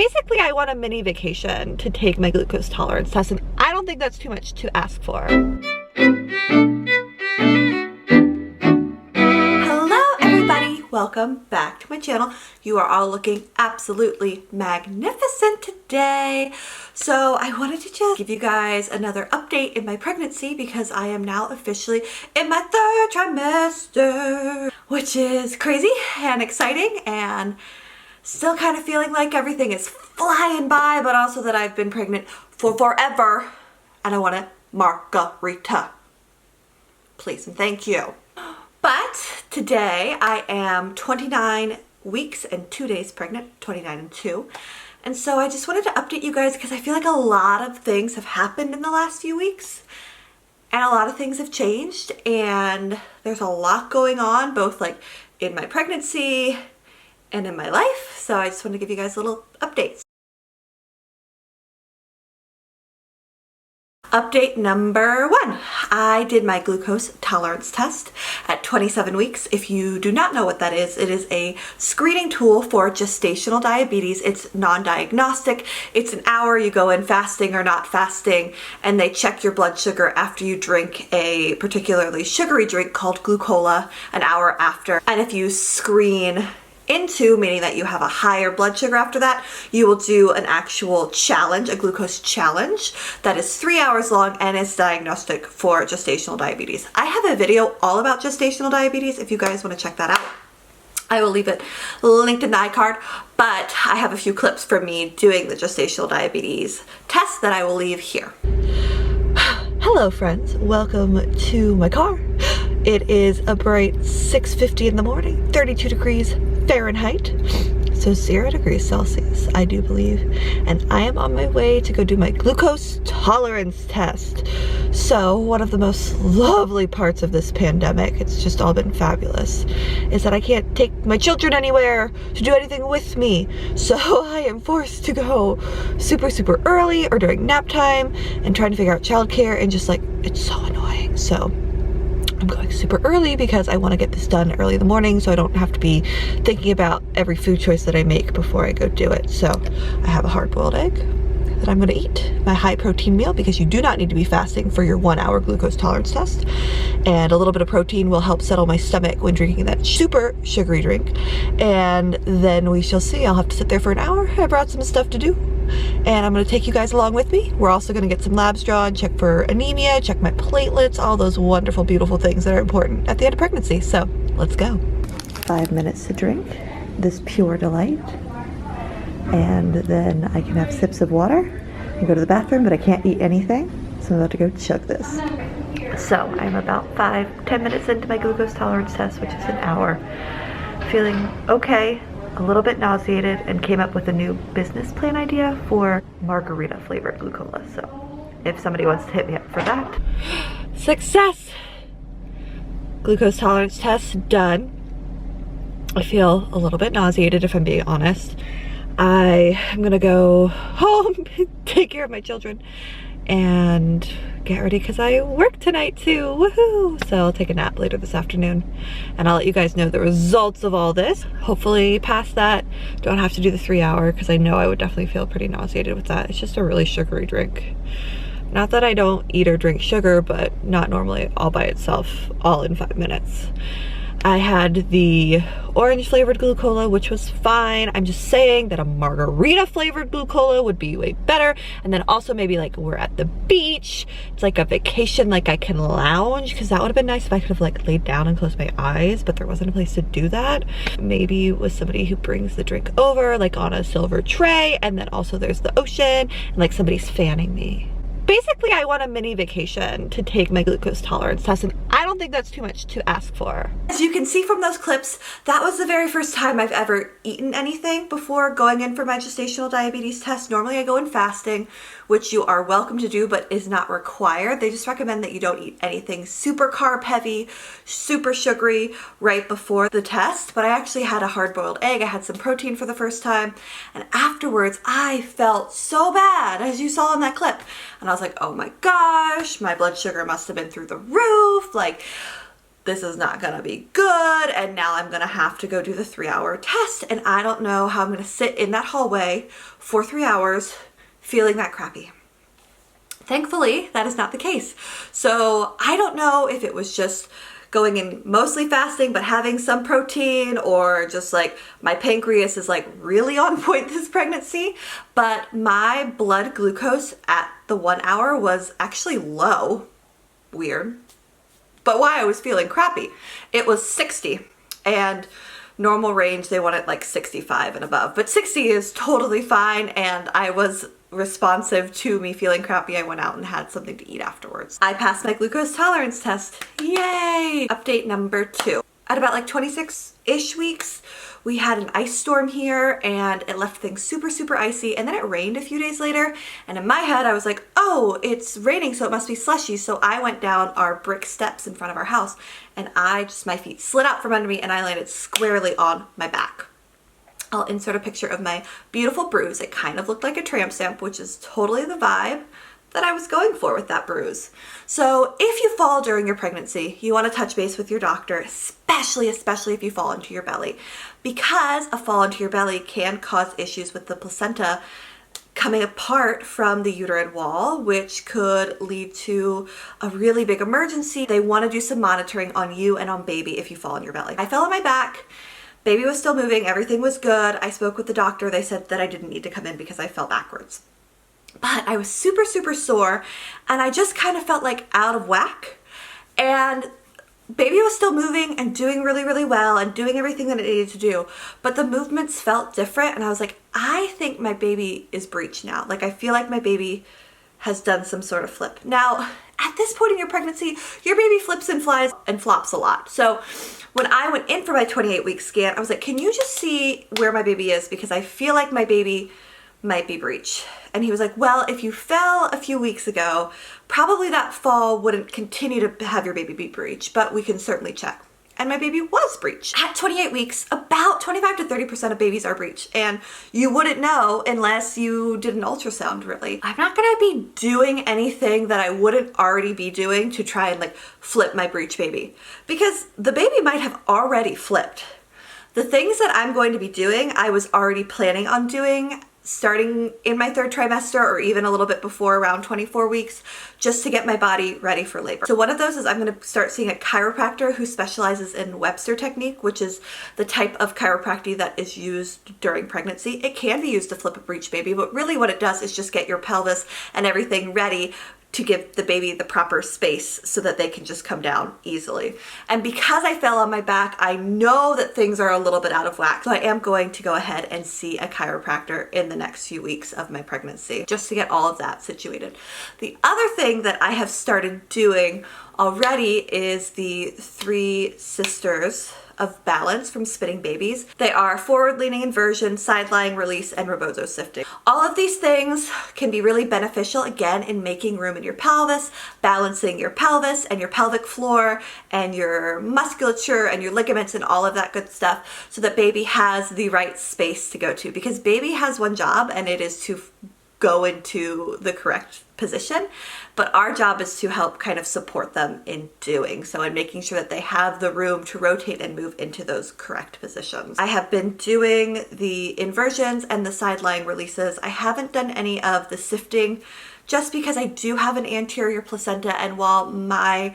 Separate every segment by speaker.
Speaker 1: Basically, I want a mini vacation to take my glucose tolerance test, and I don't think that's too much to ask for. Hello everybody, welcome back to my channel. You are all looking absolutely magnificent today. So I wanted to just give you guys another update in my pregnancy because I am now officially in my 3rd trimester, which is crazy and exciting and still kind of feeling like everything is flying by, but also that I've been pregnant for forever and I want a margarita. Please and thank you. But today I am 29 weeks and 2 days pregnant, 29 and 2. And so I just wanted to update you guys because I feel like a lot of things have happened in the last few weeks and a lot of things have changed and there's a lot going on both like in my pregnancy and in my life. So I just want to give you guys little updates. Update number 1. I did my glucose tolerance test at 27 weeks. If you do not know what that is, it is a screening tool for gestational diabetes. It's non-diagnostic. It's an hour, you go in fasting or not fasting, and they check your blood sugar after you drink a particularly sugary drink called glucola an hour after. And if you screen into, meaning that you have a higher blood sugar after that, you will do an actual challenge, a glucose challenge that is 3 hours long and is diagnostic for gestational diabetes. I have a video all about gestational diabetes if you guys want to check that out. I will leave it linked in the iCard, but I have a few clips from me doing the gestational diabetes test that I will leave here. Hello friends, welcome to my car. It is a bright 6:50 in the morning, 32 degrees Fahrenheit, so 0 degrees Celsius, I do believe, and I am on my way to go do my glucose tolerance test. So one of the most lovely parts of this pandemic, it's just all been fabulous, is that I can't take my children anywhere to do anything with me. So I am forced to go super early or during nap time and trying to figure out childcare, and just like, it's so annoying. So I'm going super early because I want to get this done early in the morning so I don't have to be thinking about every food choice that I make before I go do it. So I have a hard-boiled egg that I'm going to eat, my high protein meal, because you do not need to be fasting for your 1 hour glucose tolerance test. And a little bit of protein will help settle my stomach when drinking that super sugary drink. And then we shall see. I'll have to sit there for an hour. I brought some stuff to do. And I'm going to take you guys along with me. We're also going to get some labs drawn, check for anemia, check my platelets, all those wonderful, beautiful things that are important at the end of pregnancy. So let's go. 5 minutes to drink this pure delight. And then I can have sips of water and go to the bathroom, but I can't eat anything. So I'm about to go chug this. So I'm about 5-10 minutes into my glucose tolerance test, which is an hour. Feeling okay. A little bit nauseated, and came up with a new business plan idea for margarita flavored glucola. So if somebody wants to hit me up for that. Success! Glucose tolerance test done. I feel a little bit nauseated if I'm being honest. I am gonna go home, take care of my children, and get ready because I work tonight too. Woohoo! So I'll take a nap later this afternoon and I'll let you guys know the results of all this. Hopefully past that, don't have to do the 3 hour because I know I would definitely feel pretty nauseated with that. It's just a really sugary drink. Not that I don't eat or drink sugar, but not normally all by itself, all in 5 minutes. I had the orange flavored glucola, which was fine. I'm just saying that a margarita flavored glucola would be way better. And then also maybe like we're at the beach, it's like a vacation, like I can lounge, because that would have been nice if I could have like laid down and closed my eyes, but there wasn't a place to do that. Maybe with somebody who brings the drink over, like on a silver tray, and then also there's the ocean and like somebody's fanning me. Basically, I want a mini vacation to take my glucose tolerance test, and I don't think that's too much to ask for. As you can see from those clips, that was the very first time I've ever eaten anything before going in for my gestational diabetes test. Normally I go in fasting, which you are welcome to do, but is not required. They just recommend that you don't eat anything super carb heavy, super sugary right before the test. But I actually had a hard-boiled egg. I had some protein for the first time, and afterwards I felt so bad, as you saw in that clip. And I was like, oh my gosh, my blood sugar must have been through the roof. Like, this is not gonna be good, and now I'm gonna have to go do the 3-hour test, and I don't know how I'm gonna sit in that hallway for 3 hours feeling that crappy. Thankfully, that is not the case. So I don't know if it was just going in mostly fasting but having some protein, or just like my pancreas is like really on point this pregnancy, but my blood glucose at the 1 hour was actually low. Weird. But why I was feeling crappy. It was 60, and normal range they want it like 65 and above, but 60 is totally fine, and I was responsive to me feeling crappy. I went out and had something to eat afterwards. I passed my glucose tolerance test. Yay! Update number 2. At about like 26-ish weeks, we had an ice storm here, and it left things super, super icy, and then it rained a few days later, and in my head I was like, oh, it's raining, so it must be slushy. So I went down our brick steps in front of our house, and my feet slid out from under me, and I landed squarely on my back. I'll insert a picture of my beautiful bruise. It kind of looked like a tramp stamp, which is totally the vibe that I was going for with that bruise. So if you fall during your pregnancy, you want to touch base with your doctor, especially if you fall into your belly, because a fall into your belly can cause issues with the placenta coming apart from the uterine wall, which could lead to a really big emergency. They want to do some monitoring on you and on baby if you fall on your belly. I fell on my back. Baby was still moving. Everything was good. I spoke with the doctor. They said that I didn't need to come in because I fell backwards. But I was super, super sore, and I just kind of felt like out of whack. And baby was still moving and doing really, really well and doing everything that it needed to do. But the movements felt different, and I was like, I think my baby is breech now. Like, I feel like my baby has done some sort of flip. Now, at this point in your pregnancy, your baby flips and flies and flops a lot. So when I went in for my 28-week scan, I was like, can you just see where my baby is? Because I feel like my baby might be breech. And he was like, well, if you fell a few weeks ago, probably that fall wouldn't continue to have your baby be breech, but we can certainly check. And my baby was breech. At 28 weeks, about 25 to 30% of babies are breech, and you wouldn't know unless you did an ultrasound, really. I'm not gonna be doing anything that I wouldn't already be doing to try and like flip my breech baby, because the baby might have already flipped. The things that I'm going to be doing, I was already planning on doing starting in my 3rd trimester, or even a little bit before, around 24 weeks, just to get my body ready for labor. So one of those is I'm going to start seeing a chiropractor who specializes in Webster technique, which is the type of chiropractic that is used during pregnancy. It can be used to flip a breech baby, but really what it does is just get your pelvis and everything ready to give the baby the proper space so that they can just come down easily. And because I fell on my back, I know that things are a little bit out of whack. So I am going to go ahead and see a chiropractor in the next few weeks of my pregnancy, just to get all of that situated. The other thing that I have started doing already is the 3 sisters of balance from Spitting Babies. They are forward leaning inversion, side lying release, and rebozo shifting. All of these things can be really beneficial, again, in making room in your pelvis, balancing your pelvis and your pelvic floor and your musculature and your ligaments and all of that good stuff, so that baby has the right space to go to, because baby has one job, and it is to go into the correct position, but our job is to help kind of support them in doing so, and making sure that they have the room to rotate and move into those correct positions. I have been doing the inversions and the side lying releases. I haven't done any of the sifting, just because I do have an anterior placenta, and while my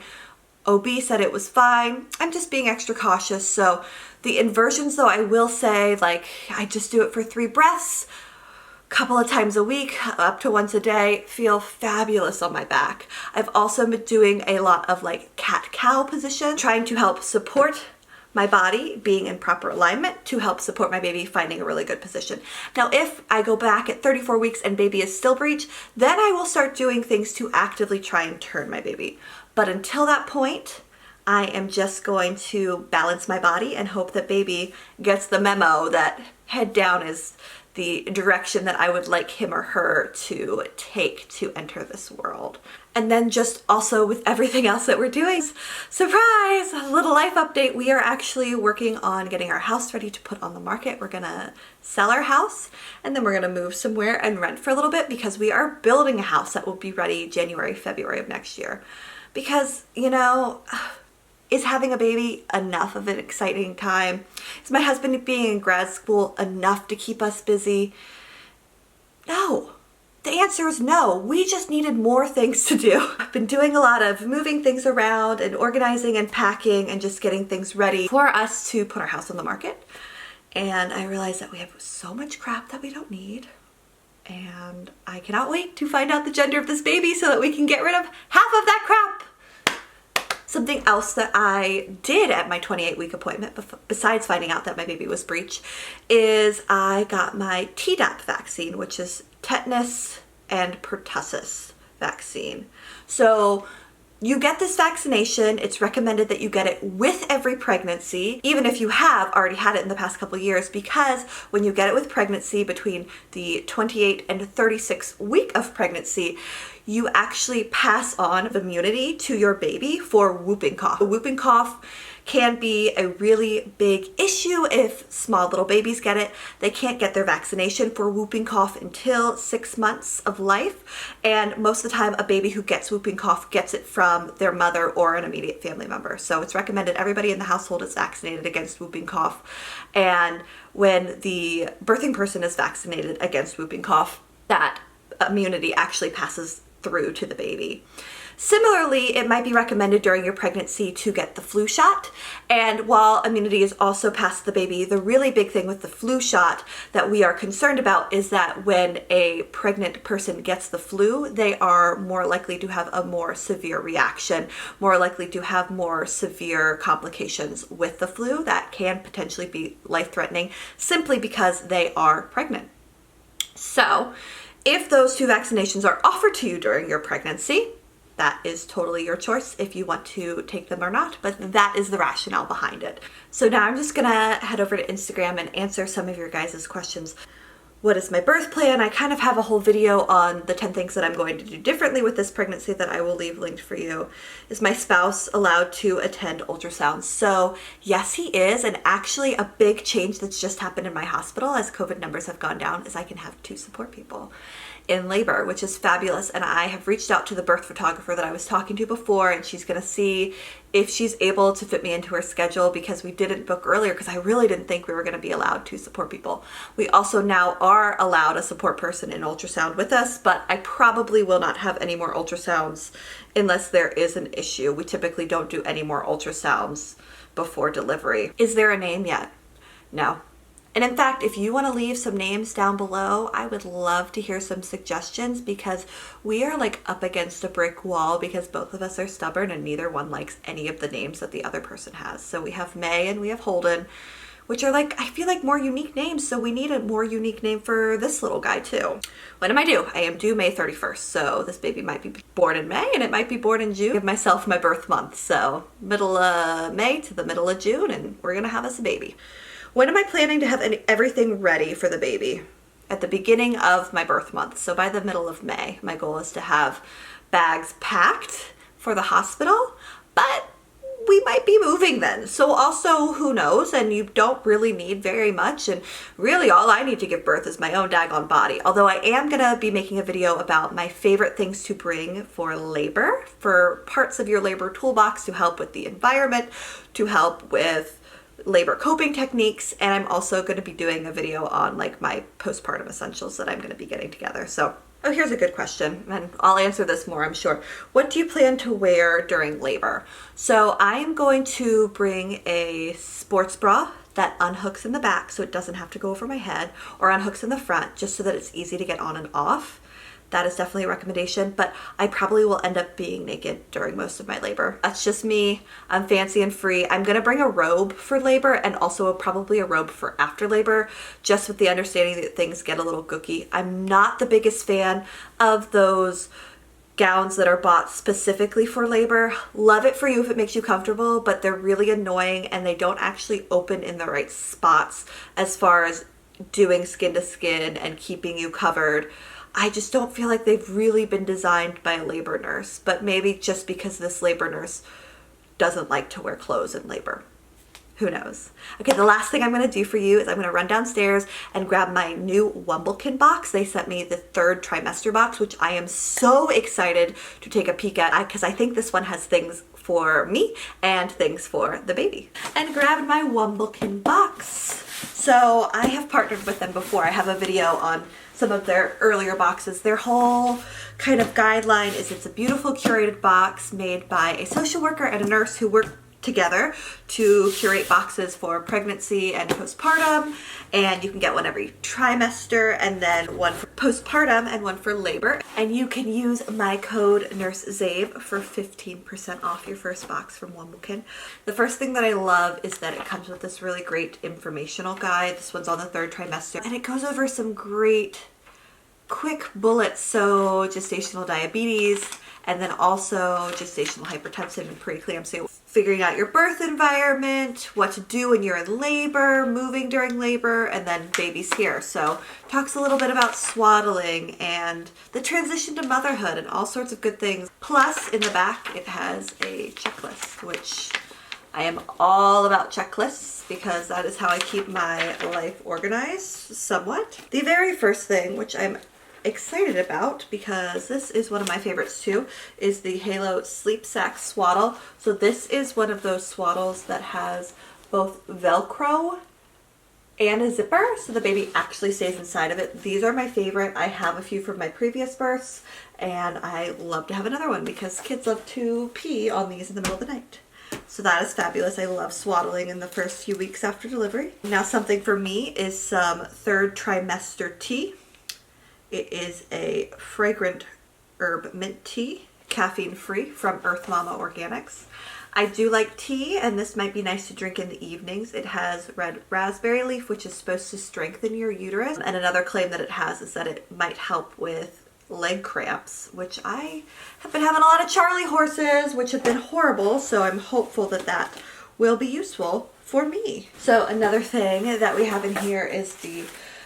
Speaker 1: OB said it was fine, I'm just being extra cautious. So the inversions, though, I will say, like, I just do it for 3 breaths, couple of times a week, up to once a day, feel fabulous on my back. I've also been doing a lot of like cat-cow position, trying to help support my body being in proper alignment to help support my baby finding a really good position. Now, if I go back at 34 weeks and baby is still breech, then I will start doing things to actively try and turn my baby. But until that point, I am just going to balance my body and hope that baby gets the memo that head down is the direction that I would like him or her to take to enter this world. And then just also with everything else that we're doing, surprise, a little life update. We are actually working on getting our house ready to put on the market. We're gonna sell our house, and then we're gonna move somewhere and rent for a little bit, because we are building a house that will be ready January, February of next year. Because, you know, Is having a baby enough of an exciting time? Is my husband being in grad school enough to keep us busy? No. The answer is no. We just needed more things to do. I've been doing a lot of moving things around and organizing and packing and just getting things ready for us to put our house on the market. And I realized that we have so much crap that we don't need. And I cannot wait to find out the gender of this baby so that we can get rid of half of that crap. Something else that I did at my 28-week appointment, besides finding out that my baby was breech, is I got my Tdap vaccine, which is tetanus and pertussis vaccine. So you get this vaccination. It's recommended that you get it with every pregnancy, even if you have already had it in the past couple of years, because when you get it with pregnancy between the 28 and 36 week of pregnancy, you actually pass on immunity to your baby for whooping cough. Whooping cough can be a really big issue if small little babies get it. They can't get their vaccination for whooping cough until 6 months of life. And most of the time, a baby who gets whooping cough gets it from their mother or an immediate family member. So it's recommended everybody in the household is vaccinated against whooping cough. And when the birthing person is vaccinated against whooping cough, that immunity actually passes through to the baby. Similarly, it might be recommended during your pregnancy to get the flu shot. And while immunity is also passed to the baby, the really big thing with the flu shot that we are concerned about is that when a pregnant person gets the flu, they are more likely to have a more severe reaction, more likely to have more severe complications with the flu that can potentially be life-threatening simply because they are pregnant. So, if those two vaccinations are offered to you during your pregnancy, that is totally your choice if you want to take them or not, but that is the rationale behind it. So now I'm just gonna head over to Instagram and answer some of your guys' questions. What is my birth plan? I kind of have a whole video on the 10 things that I'm going to do differently with this pregnancy that I will leave linked for you. Is my spouse allowed to attend ultrasounds? So yes, he is. And actually a big change that's just happened in my hospital as COVID numbers have gone down is I can have 2 support people in labor, which is fabulous. And I have reached out to the birth photographer that I was talking to before, and she's gonna see if she's able to fit me into her schedule, because we didn't book earlier because I really didn't think we were gonna be allowed 2 support people. We also now are allowed a support person in ultrasound with us, but I probably will not have any more ultrasounds unless there is an issue. We typically don't do any more ultrasounds before delivery. Is there a name yet? No. And in fact, if you want to leave some names down below, I would love to hear some suggestions, because we are like up against a brick wall because both of us are stubborn and neither one likes any of the names that the other person has. So we have May and we have Holden, which are like, I feel like more unique names. So we need a more unique name for this little guy too. When am I due? I am due May 31st. So this baby might be born in May and it might be born in June. I give myself my birth month. So middle of May to the middle of June, and we're gonna have us a baby. When am I planning to have everything ready for the baby? At the beginning of my birth month. So by the middle of May, my goal is to have bags packed for the hospital, but we might be moving then. So also, who knows? And you don't really need very much. And really all I need to give birth is my own daggone body. Although I am gonna be making a video about my favorite things to bring for labor, for parts of your labor toolbox to help with the environment, to help with labor coping techniques, and I'm also going to be doing a video on like my postpartum essentials that I'm going to be getting together. So, oh, here's a good question, and I'll answer this more, I'm sure. What do you plan to wear during labor? So I am going to bring a sports bra that unhooks in the back so it doesn't have to go over my head, or unhooks in the front just so that it's easy to get on and off. That is definitely a recommendation, but I probably will end up being naked during most of my labor. That's just me. I'm fancy and free. I'm gonna bring a robe for labor and also probably a robe for after labor, just with the understanding that things get a little gooky. I'm not the biggest fan of those gowns that are bought specifically for labor. Love it for you if it makes you comfortable, but they're really annoying and they don't actually open in the right spots as far as doing skin to skin and keeping you covered. I just don't feel like they've really been designed by a labor nurse, but maybe just because this labor nurse doesn't like to wear clothes in labor. Who knows? Okay, the last thing I'm gonna do for you is I'm gonna run downstairs and grab my new Wumblekin box. They sent me the 3rd trimester box, which I am so excited to take a peek at, because I think this one has things for me and things for the baby. And grabbed my Wumblekin box. So I have partnered with them before. I have a video on some of their earlier boxes. Their whole kind of guideline is it's a beautiful curated box made by a social worker and a nurse who work together to curate boxes for pregnancy and postpartum, and you can get one every trimester and then one for postpartum and one for labor. And you can use my code NurseZabe for 15% off your first box from Wumblekin. The first thing that I love is that it comes with this really great informational guide. This one's on the 3rd trimester, and it goes over some great quick bullets. So gestational diabetes, and then also gestational hypertension and preeclampsia. Figuring out your birth environment, what to do when you're in labor, moving during labor, and then baby's here. So talks a little bit about swaddling and the transition to motherhood and all sorts of good things. Plus in the back it has a checklist, which I am all about checklists because that is how I keep my life organized somewhat. The very first thing, which I'm excited about because this is one of my favorites too, is the Halo Sleep Sack Swaddle. So this is one of those swaddles that has both Velcro and a zipper, so the baby actually stays inside of it. These are my favorite. I have a few from my previous births, and I love to have another one because kids love to pee on these in the middle of the night. So that is fabulous. I love swaddling in the first few weeks after delivery. Now something for me is some 3rd trimester tea. It is a fragrant herb mint tea, caffeine free, from Earth Mama Organics. I do like tea, and this might be nice to drink in the evenings. It has red raspberry leaf, which is supposed to strengthen your uterus. And another claim that it has is that it might help with leg cramps, which I have been having a lot of Charlie horses, which have been horrible. So I'm hopeful that that will be useful for me. So another thing that we have in here is the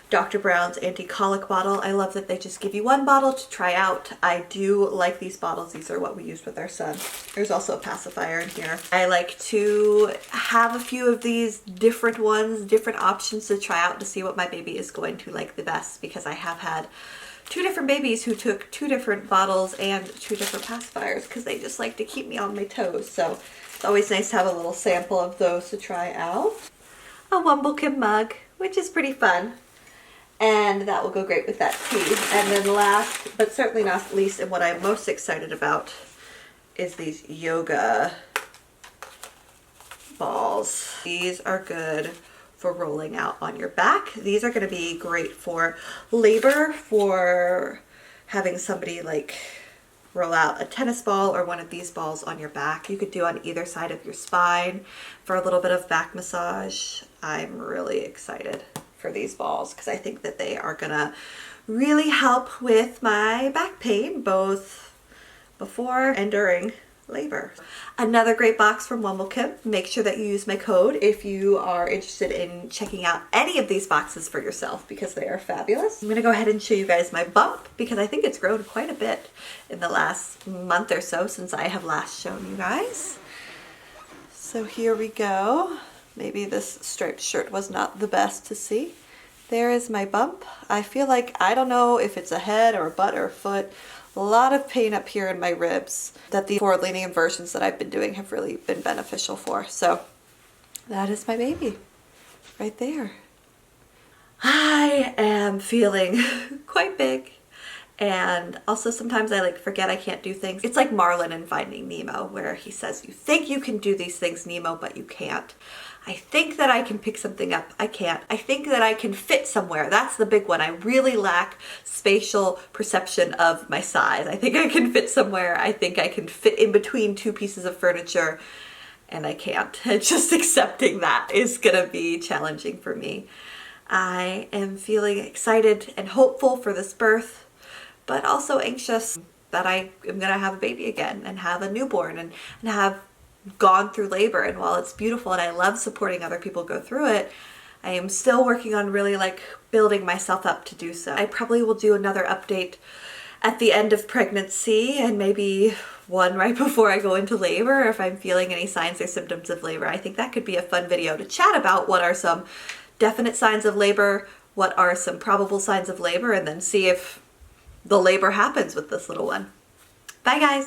Speaker 1: Dr. Brown's anti-colic bottle. I love that they just give you one bottle to try out. I do like these bottles. These are what we used with our son. There's also a pacifier in here. I like to have a few of these different ones, different options to try out to see what my baby is going to like the best, because I have had 2 different babies who took 2 different bottles and 2 different pacifiers because they just like to keep me on my toes. So it's always nice to have a little sample of those to try out. A Wumblekin mug, which is pretty fun. And that will go great with that tea. And then last, but certainly not least, and what I'm most excited about, is these yoga balls. These are good for rolling out on your back. These are going to be great for labor, for having somebody like roll out a tennis ball or one of these balls on your back. You could do on either side of your spine for a little bit of back massage. I'm really excited for these balls because I think that they are gonna really help with my back pain both before and during labor. Another great box from Wumblekin. Make sure that you use my code if you are interested in checking out any of these boxes for yourself because they are fabulous. I'm gonna go ahead and show you guys my bump because I think it's grown quite a bit in the last month or so since I have last shown you guys. So here we go. Maybe this striped shirt was not the best to see. There is my bump. I feel like, I don't know if it's a head or a butt or a foot, a lot of pain up here in my ribs that the forward leaning inversions that I've been doing have really been beneficial for. So that is my baby right there. I am feeling quite big. And also sometimes I forget I can't do things. It's like Marlin in Finding Nemo where he says, you think you can do these things, Nemo, but you can't. I think that I can pick something up. I can't. I think that I can fit somewhere. That's the big one. I really lack spatial perception of my size. I think I can fit somewhere. I think I can fit in between 2 pieces of furniture, and I can't. Just accepting that is gonna be challenging for me. I am feeling excited and hopeful for this birth, but also anxious that I am gonna have a baby again and have a newborn and have gone through labor. And while it's beautiful and I love supporting other people go through it, I am still working on really building myself up to do so. I probably will do another update at the end of pregnancy and maybe one right before I go into labor if I'm feeling any signs or symptoms of labor. I think that could be a fun video to chat about what are some definite signs of labor, what are some probable signs of labor, and then see if the labor happens with this little one. Bye guys!